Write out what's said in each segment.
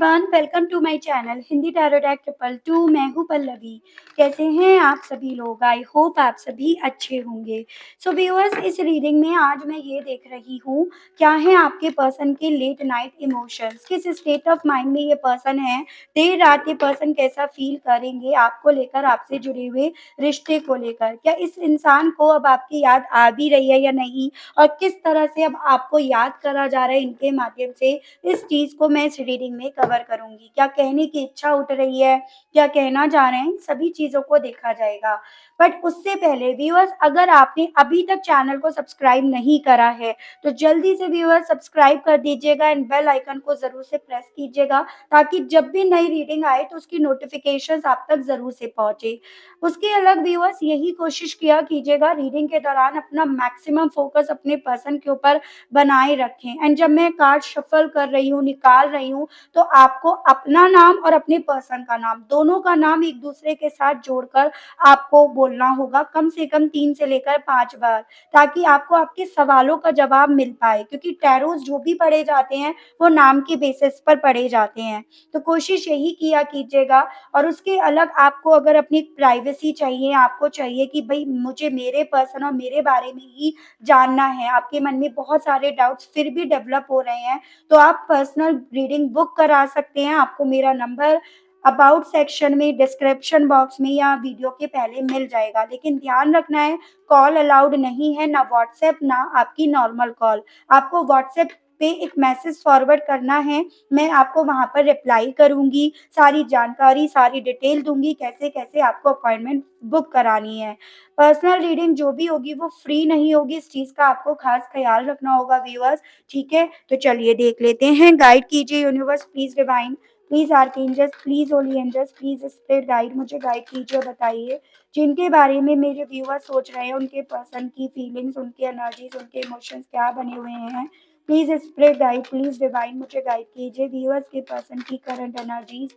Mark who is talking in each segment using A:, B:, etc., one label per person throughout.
A: Everyone, welcome to my channel Hindi tarot deck 222। मैं हूँ पल्लवी। कैसे हैं आप सभी लोग? आई होप आप सभी अच्छे होंगे। सो व्यूअर्स, इस रीडिंग में आज मैं ये देख रही हूँ क्या है आपके पर्सन के लेट नाइट इमोशंस, किस स्टेट ऑफ माइंड में ये पर्सन है। देर रात ये पर्सन कैसा फील करेंगे आपको लेकर, आपसे जुड़े हुए रिश्ते को लेकर। क्या इस इंसान को अब आपकी याद आ भी रही है या नहीं, और किस तरह से अब आपको याद करा जा रहा है इनके माध्यम से, इस चीज को मैं इस रीडिंग में कवर करूंगी। क्या कहने की इच्छा उठ रही है, क्या कहना चाह रहे हैं, सभी चीजों को देखा जाएगा। बट उससे पहले व्यूअर्स, अगर आपने अभी तक चैनल को सब्सक्राइब नहीं करा है तो जल्दी से व्यूअर्स सब्सक्राइब कर दीजिएगा एंड बेल आइकन को जरूर से प्रेस कीजिएगा, ताकि जब भी नई रीडिंग आए तो उसकी नोटिफिकेशंस आप तक जरूर से पहुंचे। उसके अलग व्यूअर्स यही कोशिश किया कीजिएगा रीडिंग के दौरान अपना मैक्सिमम फोकस अपने पर्सन के ऊपर बनाए रखें। एंड जब मैं कार्ड शफल कर रही हूँ, निकाल रही हूँ, तो आपको अपना नाम और अपने पर्सन का नाम, दोनों का नाम एक दूसरे के साथ जोड़कर आपको बोलना होगा, कम से कम 3 से लेकर 5 बार, ताकि आपको आपके सवालों का जवाब मिल पाए। क्योंकि टैरोस जो भी पढ़े जाते हैं वो नाम के बेसिस पर पढ़े जाते हैं, तो कोशिश यही किया कीजिएगा। और उसके अलग आपको अगर अपनी प्राइवेसी चाहिए, आपको चाहिए कि भाई मुझे मेरे पर्सन और मेरे बारे में ही जानना है, आपके मन में बहुत सारे डाउट्स फिर भी डेवलप हो रहे हैं, तो आप पर्सनल रीडिंग बुक करा सकते हैं। आपको मेरा नंबर अबाउट सेक्शन में, डिस्क्रिप्शन बॉक्स में या वीडियो के पहले मिल जाएगा। लेकिन ध्यान रखना है, कॉल अलाउड नहीं है, ना व्हाट्सएप ना आपकी नॉर्मल कॉल। आपको व्हाट्सएप पे एक मैसेज फॉरवर्ड करना है, मैं आपको वहां पर रिप्लाई करूंगी, सारी जानकारी सारी डिटेल दूंगी, कैसे कैसे आपको अपॉइंटमेंट बुक करानी है। पर्सनल रीडिंग जो भी होगी वो फ्री नहीं होगी, इस चीज का आपको खास ख्याल रखना होगा व्यूअर्स। ठीक है, तो चलिए देख लेते हैं। गाइड कीजिए universe, please divine, please archangels, please holy angels, please spirit guide, मुझे गाइड कीजिए और बताइए जिनके बारे में मेरे व्यूअर्स सोच रहे हैं, उनके पर्सन की फीलिंग्स, उनके एनर्जीज, उनके इमोशंस क्या बने हुए हैं। Please spirit guide, please divine, मुझे गाइड कीजिए व्यूअर्स के पर्सन की करंट एनर्जीज।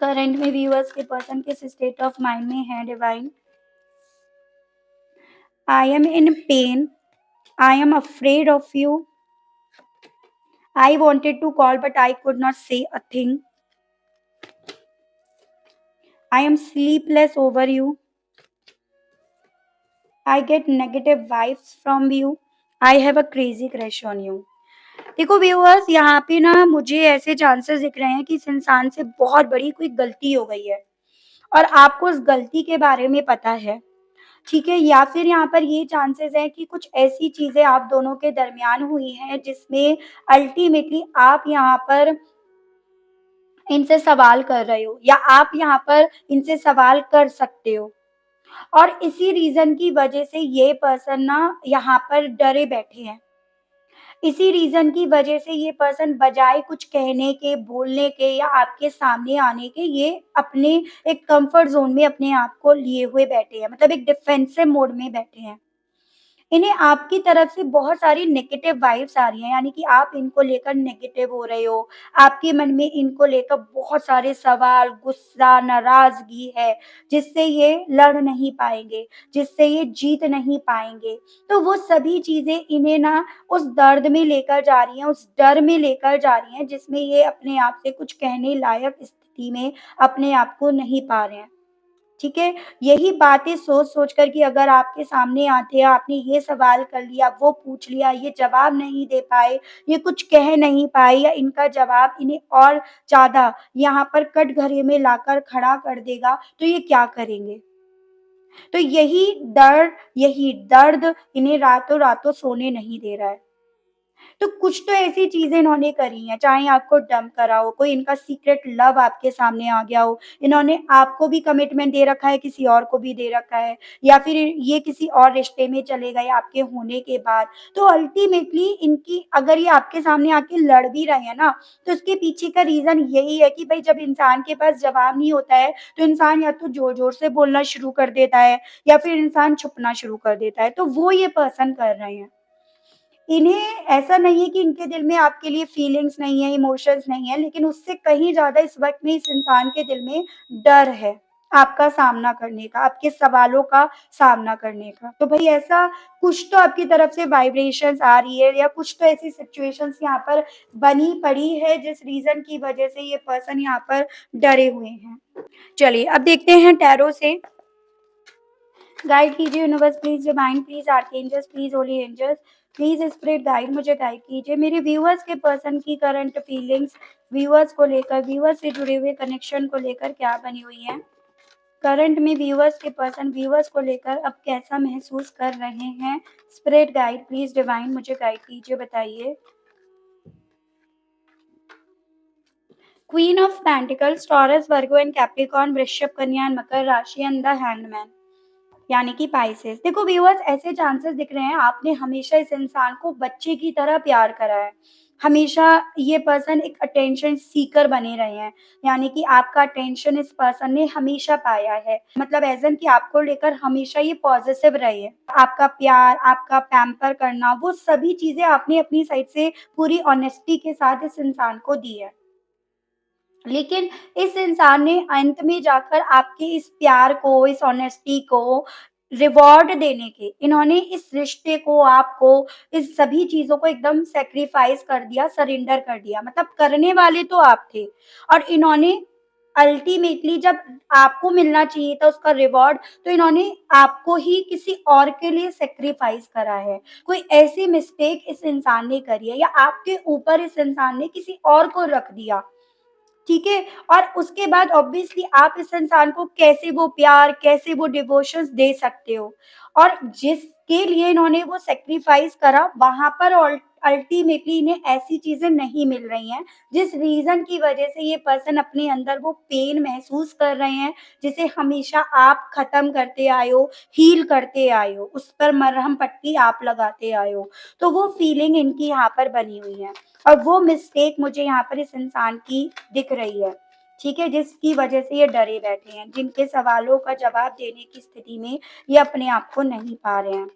A: करंट में व्यूअर्स के पर्सन किस स्टेट ऑफ माइंड में है divine. I am in pain. I am afraid of you. I wanted to call, but I could not say a thing. I am sleepless over you. I get negative vibes from you. I have a crazy crush on you. देखो viewers, यहाँ पे ना मुझे ऐसे chances दिख रहे हैं कि इस इंसान से बहुत बड़ी कोई गलती हो गई है और आपको उस गलती के बारे में पता है। ठीक है, या फिर यहाँ पर ये चांसेस है कि कुछ ऐसी चीजें आप दोनों के दरमियान हुई हैं जिसमें अल्टीमेटली आप यहाँ पर इनसे सवाल कर रहे हो, या आप यहाँ पर इनसे सवाल कर सकते हो। और इसी रीजन की वजह से ये पर्सन ना यहाँ पर डरे बैठे हैं। इसी रीजन की वजह से ये पर्सन बजाय कुछ कहने के, बोलने के या आपके सामने आने के, ये अपने एक कंफर्ट जोन में अपने आप को लिए हुए बैठे हैं, मतलब एक डिफेंसिव मोड में बैठे हैं। इन्हें आपकी तरफ से बहुत सारी नेगेटिव वाइब्स आ रही हैं, यानी कि आप इनको लेकर नेगेटिव हो रहे हो। आपके मन में इनको लेकर बहुत सारे सवाल, गुस्सा, नाराजगी है, जिससे ये लड़ नहीं पाएंगे, जिससे ये जीत नहीं पाएंगे। तो वो सभी चीजें इन्हें ना उस दर्द में लेकर जा रही हैं, उस डर में लेकर जा रही हैं, जिसमें ये अपने आप से कुछ कहने लायक स्थिति में अपने आप को नहीं पा रहे हैं। ठीक है, यही बातें सोच-सोच कर कि अगर आपके सामने आते हैं, आपने ये सवाल कर लिया, वो पूछ लिया, ये जवाब नहीं दे पाए, ये कुछ कह नहीं पाए, या इनका जवाब इन्हें और ज़्यादा यहाँ पर कटघरे में लाकर खड़ा कर देगा, तो ये क्या करेंगे? तो यही दर्द इन्हें रातों-रातों सोने नहीं दे रहा है। तो कुछ तो ऐसी चीज़ें इन्होंने करी हैं, चाहे आपको डंप करा हो, कोई इनका सीक्रेट लव आपके सामने आ गया हो, इन्होंने आपको भी कमिटमेंट दे रखा है, किसी और को भी दे रखा है, या फिर ये किसी और रिश्ते में चले गए आपके होने के बाद। तो अल्टीमेटली इनकी, अगर ये आपके सामने आके लड़ भी रहे हैं ना, तो उसके पीछे का रीज़न यही है कि भई जब इंसान के पास जवाब नहीं होता है, तो इंसान या तो ज़ोर-ज़ोर से बोलना शुरू कर देता है, या फिर इंसान छुपना शुरू कर देता है। तो वो ये पर्सन कर रहे हैं। इन्हें ऐसा नहीं है कि इनके दिल में आपके लिए फीलिंग्स नहीं है, इमोशंस नहीं है, लेकिन उससे कहीं ज़्यादा इस वक़्त में इस इंसान के दिल में डर है। आपका सामना करने का, आपके सवालों का सामना करने का। तो भई ऐसा कुछ तो आपकी तरफ से वाइब्रेशंस आ रही है या कुछ तो ऐसी सिचुएशंस यहाँ पर बनी पड़ी है जिस रीज़न की वज़ह से ये पर्सन यहाँ पर डरे हुए हैं। चलिए अब देखते हैं टैरो से गाइड कीजिए universe please divine please archangels please holy angels please spirit guide मुझे गाइड कीजिए। मेरे व्यूअर्स के पर्सन की करंट फीलिंग्स व्यूअर्स को लेकर, व्यूअर्स से जुड़े हुए कनेक्शन को लेकर क्या बनी हुई है? करंट में व्यूअर्स के पर्सन व्यूअर्स को लेकर अब कैसा महसूस कर रहे हैं? स्पिरिट गाइड प्लीज़ डिवाइन मुझे गाइड कीजिए, बताइए। Queen of pentacles, taurus, Virgo and Capricorn, वृषभ, कन्या एंड मकर राशि एंड द हैंडमैन यानी कि पाइसेस। देखो व्यूअर्स ऐसे चांसेस दिख रहे हैं आपने हमेशा इस इंसान को बच्चे की तरह प्यार करा है। हमेशा ये पर्सन एक अटेंशन सीकर बने रहे हैं, यानी कि आपका अटेंशन इस पर्सन ने हमेशा पाया है। मतलब एज़ एन कि आपको लेकर हमेशा ये पॉज़ेसिव रहे हैं। आपका प्यार, आपका पैम्पर करना, वो सभी चीज़ें आपने अपनी साइड से पूरी ऑनेस्टी के साथ इस इंसान को दी है। लेकिन इस इंसान ने अंत में जाकर आपके इस प्यार को, इस ऑनेस्टी को रिवॉर्ड देने के इन्होंने इस रिश्ते को, आपको, इस सभी चीज़ों को एकदम सैक्रिफाइस कर दिया, सरेंडर कर दिया। मतलब करने वाले तो आप थे और इन्होंने अल्टीमेटली जब आपको मिलना चाहिए था उसका रिवॉर्ड, तो इन्होंने आपको ही किसी और के लिए सैक्रिफाइस करा है। कोई ऐसी मिस्टेक इस इंसान ने करी है या आपके ऊपर इस इंसान ने किसी और को रख दिया। ठीक है? और उसके बाद ऑब्वियसली आप इस इंसान को कैसे वो प्यार, कैसे वो डिवोशंस दे सकते हो? और जिसके लिए इन्होंने वो सैक्रिफाइस करा, वहाँ पर अल्टीमेटली इन्हें ऐसी चीज़ें नहीं मिल रही हैं, जिस रीज़न की वजह से ये पर्सन अपने अंदर वो पेन महसूस कर रहे हैं, जिसे हमेशा आप ख़त्म करते आए हो, हील करते आए हो, उस पर मरहम पट्टी आप लगाते आए हो। तो वो फीलिंग इनकी यहाँ पर बनी हुई है। और वो मिस्टेक मुझे यहाँ पर इस इंसान की दिख रही है, ठीक है? जिसकी वजह से ये डरे बैठे हैं, जिनके सवालों का जवाब देने की स्थिति में ये अपने आप को नहीं पा रहे हैं।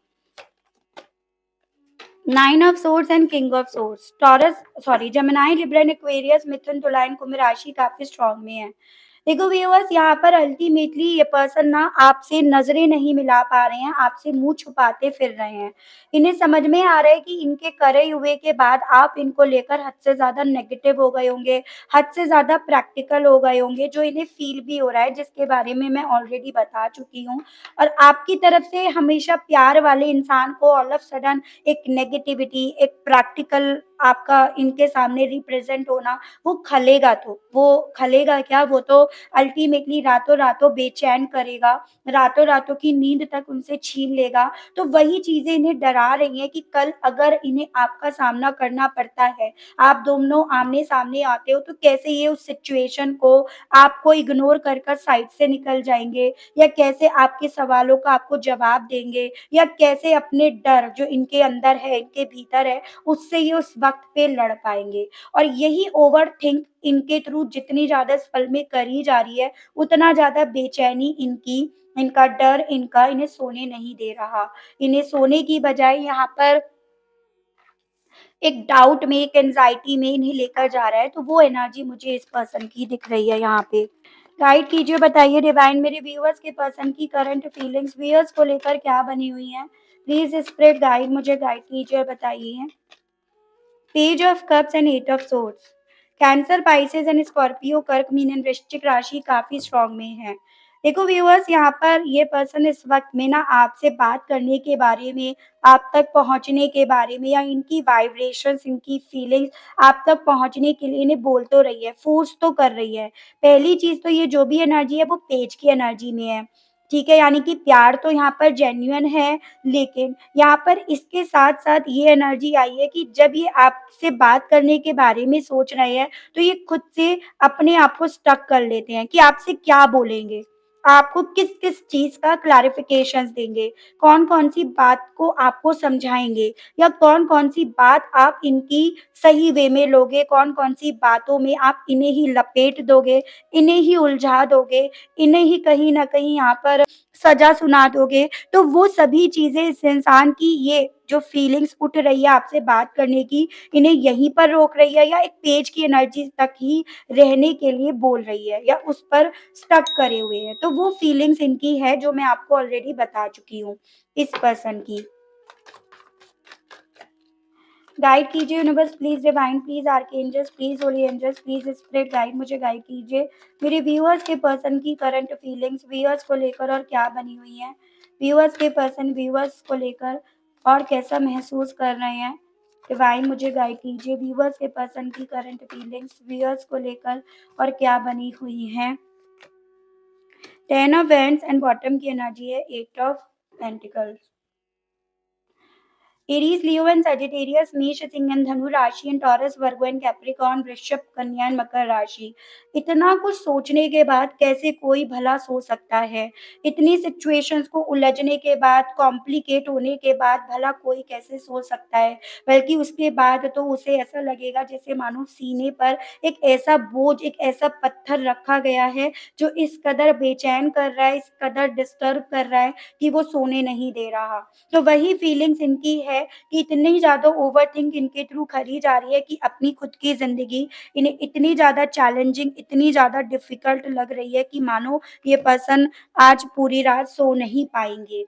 A: Nine of swords and king of swords, Taurus sorry Gemini, Libra and Aquarius, Mithun, Tula and कुंभ राशि काफ़ी स्ट्रॉन्ग में है। देखो व्यूअर्स यहाँ पर अल्टीमेटली ये पर्सन ना आपसे नज़रें नहीं मिला पा रहे हैं, आपसे मुँह छुपाते फिर रहे हैं। इन्हें समझ में आ रहा है कि इनके करे हुए के बाद आप इनको लेकर हद से ज़्यादा नेगेटिव हो गए होंगे, हद से ज़्यादा प्रैक्टिकल हो गए होंगे, जो इन्हें फ़ील भी हो रहा है, जिसके बारे में मैं ऑलरेडी बता चुकी हूँ। और आपकी तरफ से हमेशा प्यार वाले इंसान को ऑल ऑफ सडन एक नेगेटिविटी, एक प्रैक्टिकल आपका इनके सामने रिप्रेज़ेंट होना, वो खलेगा तो। वो खलेगा क्या, वो तो अल्टीमेटली रातों-रातों बेचैन करेगा, रातों-रातों की नींद तक उनसे छीन लेगा। तो वही चीज़ें इन्हें डरा रही हैं कि कल अगर इन्हें आपका सामना करना पड़ता है, आप दोनों आमने-सामने आते हो, तो कैसे ये उस सिचुएशन को आपको इग्नोर कर कर साइड से निकल जाएँगे या कैसे आपके सवालों का आपको जवाब देंगे या कैसे अपने डर जो इनके अंदर है, इनके भीतर है, उससे ये उस वक़्त पे लड़ पाएँगे। और यही ओवरथिंक इनके थ्रू जितनी ज़्यादा इस पल में करी जा रही है, उतना ज़्यादा बेचैनी इनकी, इनका डर इनका इन्हें सोने नहीं दे रहा। इन्हें सोने की बजाय यहाँ पर एक डाउट में, एक एंग्ज़ायटी में इन्हें लेकर जा रहा है, तो वो एनर्जी मुझे इस पर्सन की दिख रही है यहाँ पे। गाइड कीजिए, बताइए डिवाइन मेरे व्यूअर्स के पर्सन की करंट फीलिंग्स व्यूअर्स को लेकर क्या बनी हुई हैं? प्लीज़ स्पिरिट गाइड मुझे गाइड कीजिए और बताइए। Page of cups and eight of swords, Cancer, Pisces and Scorpio, कर्क, मीन एंड वृश्चिक राशि काफ़ी स्ट्रॉन्ग में है। देखो व्यूअर्स यहाँ पर ये पर्सन इस वक़्त में ना आपसे बात करने के बारे में, आप तक पहुँचने के बारे में या इनकी वाइब्रेशंस, इनकी फीलिंग्स आप तक पहुँचने के लिए इन्हें बोल तो रही है, फ़ोर्स तो कर रही है। पहली चीज़ तो ये जो भी एनर्जी है वो पेज की एनर्जी में है, ठीक है? यानी कि प्यार तो यहाँ पर जेन्युइन है, लेकिन यहाँ पर इसके साथ-साथ ये एनर्जी आई है कि जब ये आपसे बात करने के बारे में सोच रहे हैं, तो ये खुद से अपने आप को स्टक कर लेते हैं कि आपसे क्या बोलेंगे? आपको किस-किस चीज़ का क्लैरिफ़िकेशंस देंगे? कौन-कौन सी बात को आपको समझाएँगे या कौन-कौन सी बात आप इनकी सही वे में लोगे? कौन-कौन सी बातों में आप इन्हें ही लपेट दोगे, इन्हें ही उलझा दोगे, इन्हें ही कहीं न कहीं यहाँ पर सज़ा सुना दोगे? तो वो सभी चीज़ें इस इंसान की ये जो फीलिंग्स उठ रही है आपसे बात करने की, इन्हें यहीं पर रोक रही है या एक पेज की एनर्जी तक ही रहने के लिए बोल रही है या उस पर स्टक करे हुए हैं। तो वो फीलिंग्स इनकी है जो मैं आपको ऑलरेडी बता चुकी हूँ इस पर्सन की। गाइड कीजिए universe, please divine, please archangels, please holy angels, please spirit guide, मुझे गाइड कीजिए मेरे व्यूअर्स के पर्सन की करंट फीलिंग्स व्यूअर्स को लेकर और क्या बनी हुई है। व्यूअर्स के पर्सन व्यूअर्स को लेकर और कैसा महसूस कर रहे हैं। डिवाइन मुझे गाइड कीजिए व्यूअर्स के पर्सन की करंट फीलिंग्स व्यूअर्स को लेकर और क्या बनी हुई है। 10 ऑफ वैंड्स एंड बॉटम की एनर्जी है 8 of pentacles. Aries, Leo and Sagittarius, मेष, सिंह एंड धनु राशि and taurus, Virgo and Capricorn, वृषभ, कन्या एंड मकर राशि। इतना कुछ सोचने के बाद कैसे कोई भला सो सकता है? इतनी सिचुएशंस को उलझने के बाद, कॉम्प्लिकेट होने के बाद भला कोई कैसे सो सकता है? बल्कि उसके बाद तो उसे ऐसा लगेगा जैसे मानो सीने पर एक ऐसा बोझ, एक ऐसा पत्थर रखा गया है जो इस कदर बेचैन कर रहा है, इस कदर डिस्टर्ब कर रहा है कि वो सोने नहीं दे रहा। तो वही फीलिंग्स इनकी है कि इतनी ज़्यादा ओवरथिंक इनके थ्रू करी जा रही है कि अपनी खुद की ज़िंदगी इन्हें इतनी ज़्यादा चैलेंजिंग, इतनी ज़्यादा डिफ़िकल्ट लग रही है कि मानो ये पर्सन आज पूरी रात सो नहीं पाएँगे।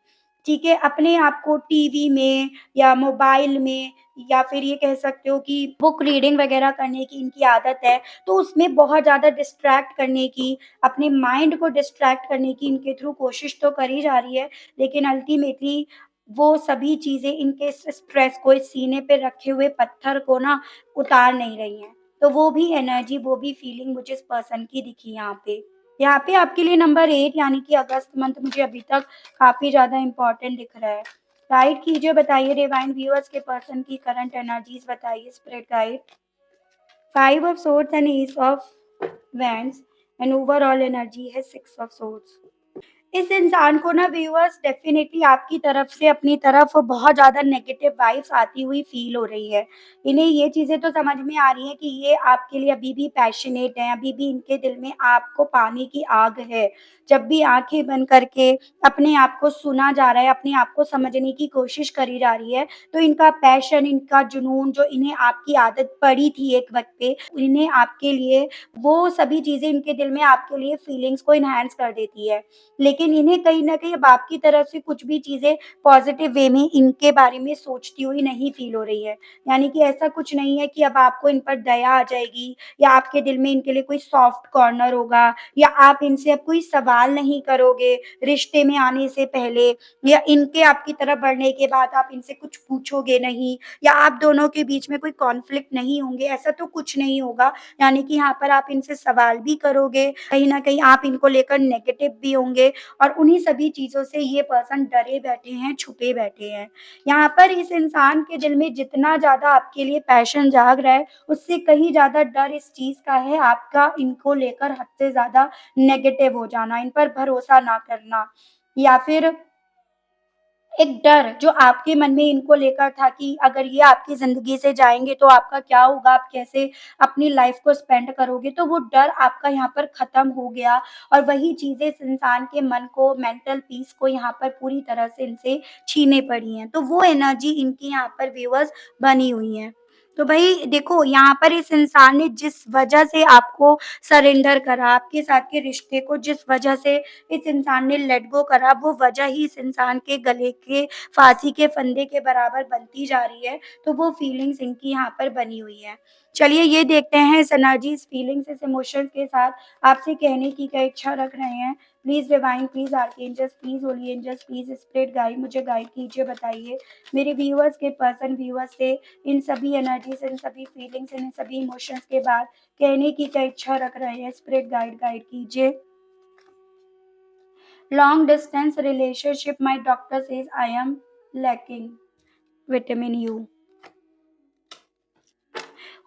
A: ठीक है? अपने आप को टीवी में या मोबाइल में या फिर ये कह सकते हो कि बुक रीडिंग वग़ैरह करने की इनकी आदत है, तो उसमें बहुत ज़्यादा डिस्ट्रैक्ट करने की, अपने माइंड को डिस्ट्रैक्ट करने की इनके थ्रू कोशिश तो करी जा रही है, लेकिन अल्टीमेटली वो सभी चीज़ें इनके इस स्ट्रेस को, इस सीने पे रखे हुए पत्थर को ना उतार नहीं रही हैं। तो वो भी एनर्जी, वो भी फीलिंग मुझे इस पर्सन की दिखी यहाँ पे। यहाँ पे आपके लिए नंबर 8 यानी कि अगस्त मंथ मुझे अभी तक काफ़ी ज़्यादा इम्पोर्टेंट दिख रहा है। गाइड कीजिए, बताइए डिवाइन व्यूअर्स के पर्सन की करंट एनर्जीज़ बताइए spirit guide. 5 of swords and S of wands and overall energy है 6 ऑफ सोर्ड्स। इस इंसान को ना व्यूअर्स डेफ़िनेटली आपकी तरफ से अपनी तरफ बहुत ज़्यादा नेगेटिव वाइब्स आती हुई फ़ील हो रही है। इन्हें ये चीज़ें तो समझ में आ रही हैं कि ये आपके लिए अभी भी पैशनेट हैं, अभी भी इनके दिल में आपको पाने की आग है। जब भी आँखें बंद करके अपने आप को सुना जा रहा है, अपने आप को समझने की कोशिश करी जा रही है, तो इनका पैशन, इनका जुनून जो इन्हें आपकी आदत पड़ी थी एक वक़्त पे, इन्हें आपके लिए वो सभी चीज़ें इनके दिल में आपके लिए फीलिंग्स को एनहांस कर देती है। लेकिन इन्हें कहीं न कहीं अब आपकी तरफ से कुछ भी चीज़ें पॉज़िटिव वे में इनके बारे में सोचती हुई नहीं फ़ील हो रही है। यानी कि ऐसा कुछ नहीं है कि अब आपको इन पर दया आ जाएगी या आपके दिल में इनके लिए कोई सॉफ्ट कॉर्नर होगा या आप इनसे अब कोई सवाल नहीं करोगे रिश्ते में आने से पहले या इनके आपकी तरफ बढ़ने के बाद आप इनसे कुछ पूछोगे नहीं या आप दोनों के बीच में कोई कॉन्फ्लिक्ट नहीं होंगे, ऐसा तो कुछ नहीं होगा। यानी कि यहाँ पर आप इनसे सवाल भी करोगे, कहीं न कहीं आप इनको लेकर नेगेटिव भी होंगे और उन्हीं सभी चीज़ों से ये पर्सन डरे बैठे हैं, छुपे बैठे हैं। यहाँ पर इस इंसान के दिल में जितना ज़्यादा आपके लिए पैशन जाग रहा है, उससे कहीं ज़्यादा डर इस चीज़ का है आपका इनको लेकर हद से ज़्यादा नेगेटिव हो जाना, इन पर भरोसा ना करना या फिर एक डर जो आपके मन में इनको लेकर था कि अगर ये आपकी ज़िंदगी से जाएँगे तो आपका क्या होगा? आप कैसे अपनी लाइफ़ को स्पेंड करोगे? तो वो डर आपका यहाँ पर ख़त्म हो गया और वही चीज़ें इस इंसान के मन को, मेंटल पीस को यहाँ पर पूरी तरह से इनसे छीने पड़ी हैं। तो वो एनर्जी इनकी यहाँ पर व्यूअर्स बनी हुई है। तो भई देखो यहाँ पर इस इंसान ने जिस वज़ह से आपको सरेंडर करा, आपके साथ के रिश्ते को जिस वज़ह से इस इंसान ने लेट गो करा, वो वजह ही इस इंसान के गले के फांसी के फंदे के बराबर बनती जा रही है, तो वो फीलिंग्स इनकी यहाँ पर बनी हुई हैं। चलिए ये देखते हैं इस एनर्जी, इस फीलिंग्स, इस इमोशंस के साथ आपसे कहने की क्या इच्छा रख रहे हैं। Please divine, please archangels, please holy angels, please spirit guide, मुझे गाइड कीजिए, बताइए मेरे व्यूअर्स के पर्सन व्यूअर्स से इन सभी एनर्जीज़, इन सभी फीलिंग्स, इन सभी इमोशंस के बाद कहने की क्या इच्छा रख रहे हैं। स्पिरिट गाइड कीजिए। Long distance relationship, my doctor says I am lacking vitamin you.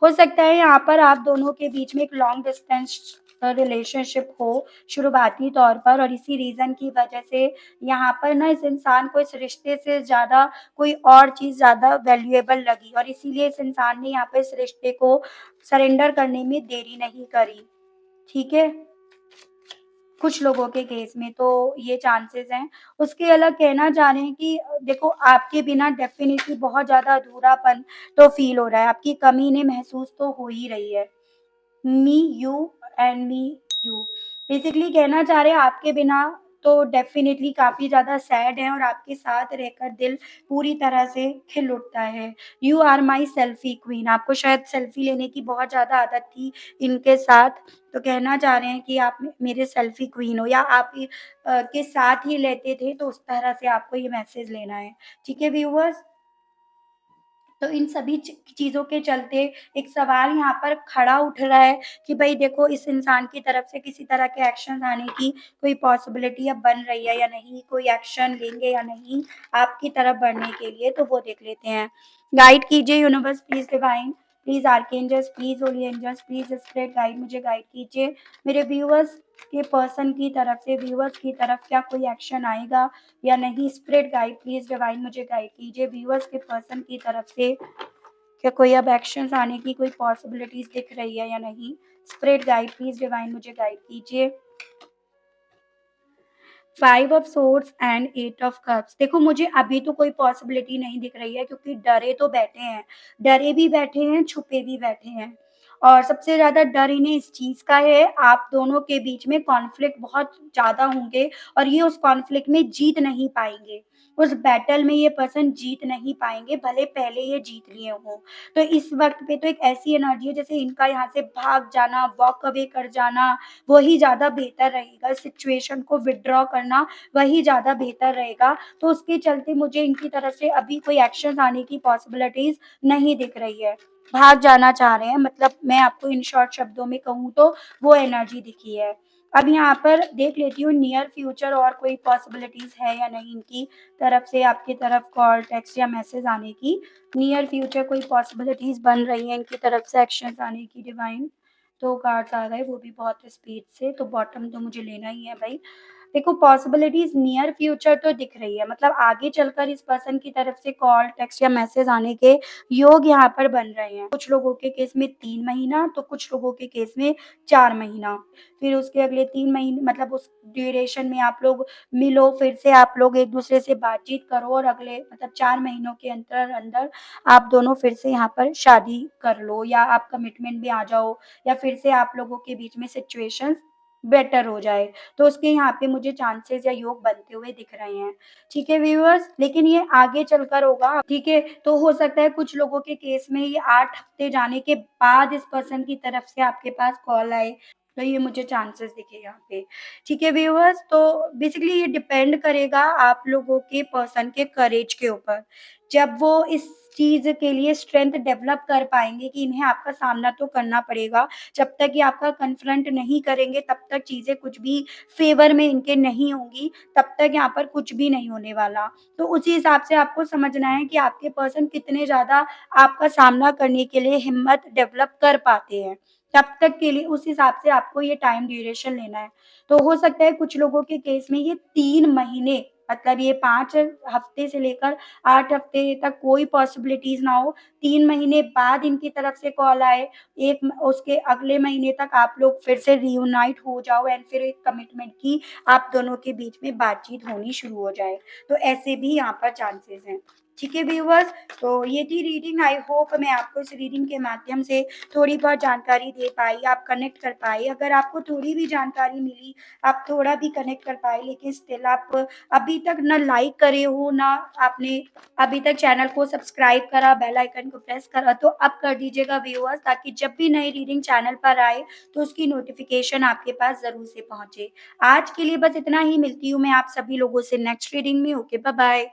A: हो सकता है यहाँ पर आप दोनों के बीच में एक लॉन्ग डिस्टेंस रिलेशनशिप हो शुरुआती तौर पर और इसी रीज़न की वजह से यहाँ पर ना इस इंसान को इस रिश्ते से ज़्यादा कोई और चीज़ ज़्यादा वैल्यूएबल लगी और इसीलिए इस इंसान ने यहाँ पे इस रिश्ते को सरेंडर करने में देरी नहीं करी। ठीक है? कुछ लोगों के केस में तो ये चांसेस हैं। उसके अलग कहना चाह रहे हैं कि देखो आपके बिना डेफ़िनिटली बहुत ज़्यादा अधूरापन तो फ़ील हो रहा है, आपकी कमी इन्हें महसूस तो हो ही रही है। Me, you and me, you. Basically कहना चाह रहे हैं आपके बिना तो डेफ़िनिटली काफ़ी ज़्यादा सैड हैं और आपके साथ रहकर दिल पूरी तरह से खिल उठता है। You are my selfie queen. आपको शायद सेल्फी लेने की बहुत ज़्यादा आदत थी इनके साथ, तो कहना चाह रहे हैं कि आप मेरे सेल्फी क्वीन हो या आप के साथ ही लेते थे, तो उस तरह से आपको ये मैसेज लेना है। ठीक है व्यूअर्स? तो इन सभी चीज़ों के चलते एक सवाल यहाँ पर खड़ा उठ रहा है कि भई देखो इस इंसान की तरफ से किसी तरह के एक्शन आने की कोई पॉसिबिलिटी अब बन रही है या नहीं, कोई एक्शन लेंगे या नहीं आपकी तरफ बढ़ने के लिए, तो वो देख लेते हैं। गाइड कीजिए universe please divine, please archangels, please holy angels, please spirit guide मुझे गाइड कीजिए। मेरे व्यूअर्स के पर्सन की तरफ से व्यूअर्स की तरफ क्या कोई एक्शन आएगा या नहीं? स्पिरिट गाइड प्लीज़ डिवाइन मुझे गाइड कीजिए। व्यूअर्स के पर्सन की तरफ से क्या कोई अब एक्शंस आने की कोई पॉसिबिलिटीज़ दिख रही है या नहीं? स्पिरिट गाइड प्लीज़ डिवाइन मुझे गाइड कीजिए। 5 of swords and 8 of cups. देखो मुझे अभी तो कोई पॉसिबिलिटी नहीं दिख रही है क्योंकि डरे तो बैठे हैं, डरे भी बैठे हैं, छुपे भी बैठे हैं। और सबसे ज़्यादा डर इन्हें इस चीज़ का है, आप दोनों के बीच में कॉन्फ्लिक्ट बहुत ज़्यादा होंगे और ये उस कॉन्फ्लिक्ट में जीत नहीं पाएँगे। उस बैटल में ये पर्सन जीत नहीं पाएँगे, भले पहले ये जीत लिए हों। तो इस वक़्त पे तो एक ऐसी एनर्जी है जैसे इनका यहाँ से भाग जाना, वॉक अवे कर जाना, वही ज़्यादा बेहतर रहेगा, सिचुएशन को विथड्रॉ करना वही ज़्यादा बेहतर रहेगा। तो उसके चलते मुझे इनकी तरफ से अभी कोई एक्शंस आने की पॉसिबिलिटीज़ नहीं दिख रही है। भाग जाना चाह रहे हैं मतलब मैं आपको इन शॉर्ट शब्दों में कहूँ तो वो एनर्जी दिखी है। अब यहाँ पर देख लेती हूँ नियर फ्यूचर और कोई पॉसिबिलिटीज़ है या नहीं इनकी तरफ से आपकी तरफ कॉल, टेक्स्ट या मैसेज आने की। नियर फ्यूचर कोई पॉसिबिलिटीज़ बन रही हैं इनकी तरफ से एक्शंस आने की डिवाइन। 2 कार्ड्स आ गए वो भी बहुत स्पीड से, तो बॉटम तो मुझे लेना ही है भई। देखो पॉसिबिलिटीज़ नियर फ्यूचर तो दिख रही है मतलब आगे चलकर इस पर्सन की तरफ से कॉल, टेक्स्ट या मैसेज आने के योग यहाँ पर बन रहे हैं। कुछ लोगों के केस में 3 महीना, तो कुछ लोगों के केस में 4 महीना। फिर उसके अगले 3 महीने मतलब उस ड्यूरेशन में आप लोग मिलो, फिर से आप लोग एक-दूसरे से बातचीत करो और अगले मतलब 4 महीनों के अंदर आप दोनों फिर से यहाँ पर शादी कर लो या आप कमिटमेंट में आ जाओ या फिर से आप लोगों के बीच में सिचुएशंस बेटर हो जाए। तो उसके यहाँ पे मुझे चांसेस या योग बनते हुए दिख रहे हैं। ठीक है व्यूअर्स, लेकिन ये आगे चलकर होगा, ठीक है? तो हो सकता है कुछ लोगों के केस में ये 8 हफ्ते जाने के बाद इस पर्सन की तरफ से आपके पास कॉल आए। तो ये मुझे चांसेस दिखे यहाँ पे। ठीक है व्यूअर्स, तो बेसिकली ये डिपेंड करेगा आप लोगों के पर्सन के करेज के ऊपर। जब वो इस चीज़ के लिए स्ट्रेंथ डेवलप कर पाएँगे कि इन्हें आपका सामना तो करना पड़ेगा। जब तक ये आपका कन्फ्रंट नहीं करेंगे तब तक चीज़ें कुछ भी फ़ेवर में इनके नहीं होंगी, तब तक यहाँ पर कुछ भी नहीं होने वाला। तो उसी हिसाब से आपको समझना है कि आपके पर्सन कितने ज़्यादा आपका सामना करने के लिए हिम्मत डेवलप कर पाते हैं। तब तक के लिए उस हिसाब से आपको ये टाइम ड्यूरेशन लेना है। तो हो सकता है कुछ लोगों के केस में ये 3 महीने मतलब ये 5 हफ्ते से लेकर 8 हफ्ते तक कोई पॉसिबिलिटीज़ ना हो। 3 महीने बाद इनकी तरफ से कॉल आए, एक म उसके अगले महीने तक आप लोग फिर से रियूनाइट हो जाओ एंड फिर एक कमिटमेंट की आप दोनों के बीच में बातचीत होनी शुरू हो जाए। तो ऐसे भी यहाँ पर चांसेस हैं। ठीक है व्यूअर्स, तो ये थी रीडिंग। आई होप मैं आपको इस रीडिंग के माध्यम से थोड़ी बहुत जानकारी दे पाई, आप कनेक्ट कर पाए। अगर आपको थोड़ी भी जानकारी मिली, आप थोड़ा भी कनेक्ट कर पाए लेकिन स्टिल आप अभी तक ना लाइक करे हो, ना आपने अभी तक चैनल को सब्सक्राइब करा, बेल आइकन को प्रेस करा, तो अब कर दीजिएगा व्यूअर्स ताकि जब भी नई रीडिंग चैनल पर आए, तो उसकी नोटिफ़िकेशन आपके पास ज़रूर से पहुँचे। आज के लिए बस इतना ही, मिलती हूँ मैं आप सभी लोगों से नेक्स्ट रीडिंग में। Okay, bye-bye.